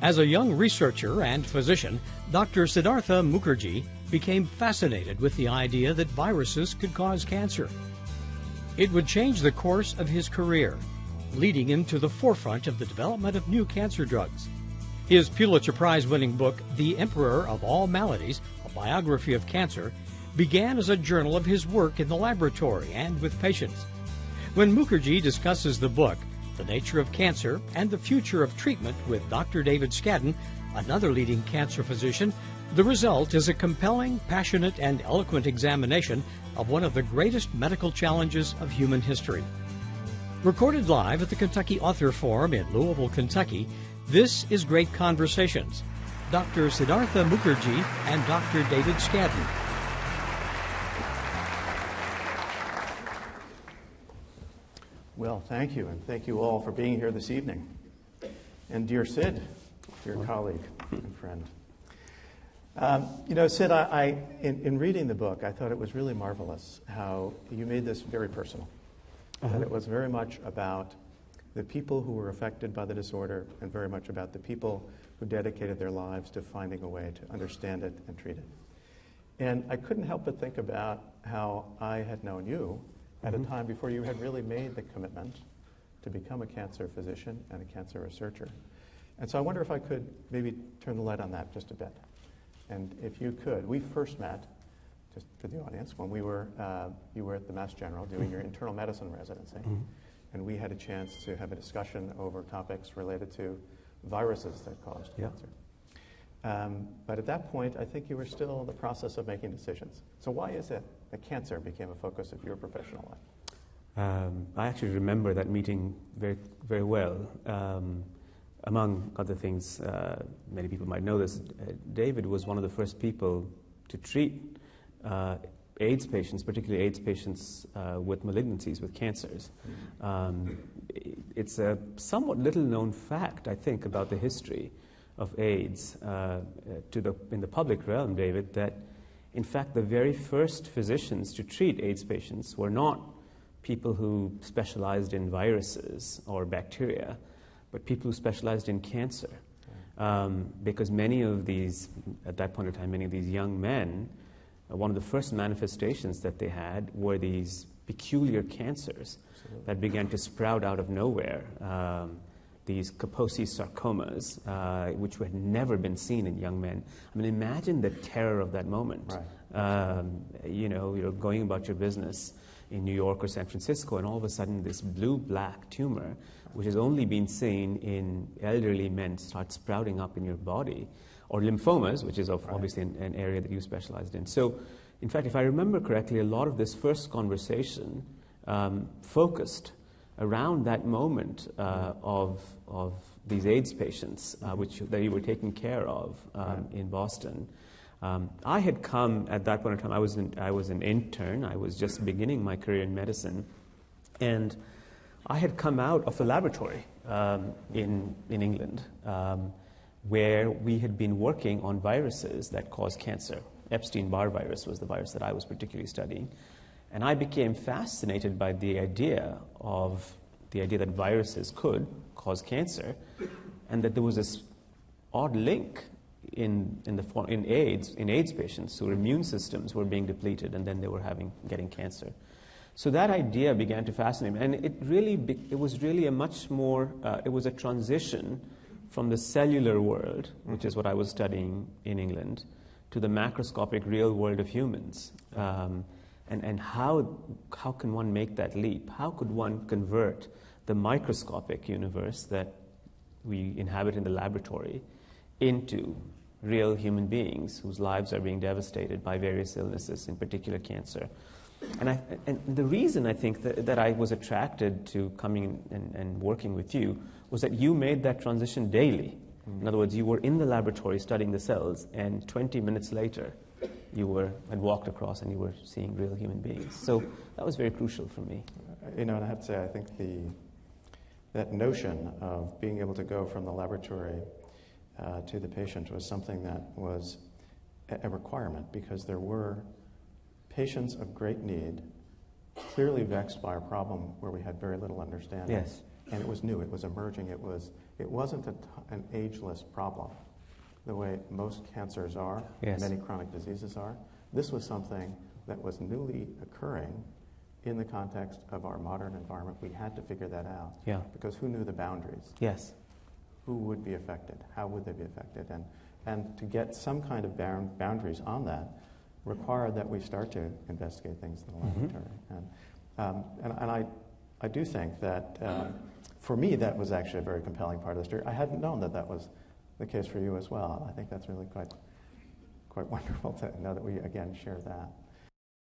As a young researcher and physician, Dr. Siddhartha Mukherjee became fascinated with the idea that viruses could cause cancer. It would change the course of his career, leading him to the forefront of the development of new cancer drugs. His Pulitzer Prize-winning book, The Emperor of All Maladies, a biography of cancer, began as a journal of his work in the laboratory and with patients. When Mukherjee discusses the book, the nature of cancer, and the future of treatment with Dr. David Scadden, another leading cancer physician, the result is a compelling, passionate, and eloquent examination of one of the greatest medical challenges of human history. Recorded live at the Kentucky Author Forum in Louisville, Kentucky, this is Great Conversations. Dr. Siddhartha Mukherjee and Dr. David Scadden. Well, thank you, and thank you all for being here this evening. And dear Sid, dear colleague and friend. Sid, in reading the book, I thought it was really marvelous how you made this very personal. That it was very much about the people who were affected by the disorder and very much about the people who dedicated their lives to finding a way to understand it and treat it. And I couldn't help but think about how I had known you at a time before you had really made the commitment to become a cancer physician and a cancer researcher. And so I wonder if I could maybe turn the light on that just a bit. And if you could, we first met, just for the audience, when you were at the Mass General doing your internal medicine residency. And we had a chance to have a discussion over topics related to viruses that caused cancer. But at that point, I think you were still in the process of making decisions. So why is it that cancer became a focus of your professional life? I actually remember that meeting very, very well. Among other things, many people might know this, David was one of the first people to treat AIDS patients, particularly AIDS patients with malignancies, with cancers. It's a somewhat little-known fact, I think, about the history of AIDS in the public realm, David, that in fact the very first physicians to treat AIDS patients were not people who specialized in viruses or bacteria, but people who specialized in cancer. Because many of these, at that point in time, many of these young men, one of the first manifestations that they had were these peculiar cancers that began to sprout out of nowhere. These Kaposi sarcomas, which had never been seen in young men. I mean, imagine the terror of that moment. Right. You're going about your business in New York or San Francisco, and all of a sudden this blue-black tumor, which has only been seen in elderly men, starts sprouting up in your body. Or lymphomas, which is obviously an area that you specialized in. So, in fact, if I remember correctly, a lot of this first conversation focused around that moment of these AIDS patients, that you were taking care of in Boston. I had come at that point in time. I was an intern. I was just beginning my career in medicine, and I had come out of a laboratory in England. Where we had been working on viruses that cause cancer. Epstein-Barr virus was the virus that I was particularly studying. And I became fascinated by the idea that viruses could cause cancer, and that there was this odd link in AIDS patients whose immune systems were being depleted, and then they were getting cancer. So that idea began to fascinate me, and it was really it was a transition from the cellular world, which is what I was studying in England, to the macroscopic real world of humans. And how can one make that leap? How could one convert the microscopic universe that we inhabit in the laboratory into real human beings whose lives are being devastated by various illnesses, in particular cancer? And the reason I think that I was attracted to coming and working with you was that you made that transition daily. In other words, you were in the laboratory studying the cells, and 20 minutes later, you had walked across and you were seeing real human beings. So that was very crucial for me. And I have to say, I think that notion of being able to go from the laboratory to the patient was something that was a requirement, because there were patients of great need, clearly vexed by a problem where we had very little understanding. Yes. and it was new, it was emerging, it wasn't an ageless problem the way most cancers are, Yes. many chronic diseases are. This was something that was newly occurring in the context of our modern environment. We had to figure that out. Yeah. Because who knew the boundaries? Yes. Who would be affected? How would they be affected? And to get some kind of boundaries on that required that we start to investigate things in the laboratory. And I do think that, for me, that was actually a very compelling part of the story. I hadn't known that that was the case for you as well. I think that's really quite wonderful to know that we, again, share that.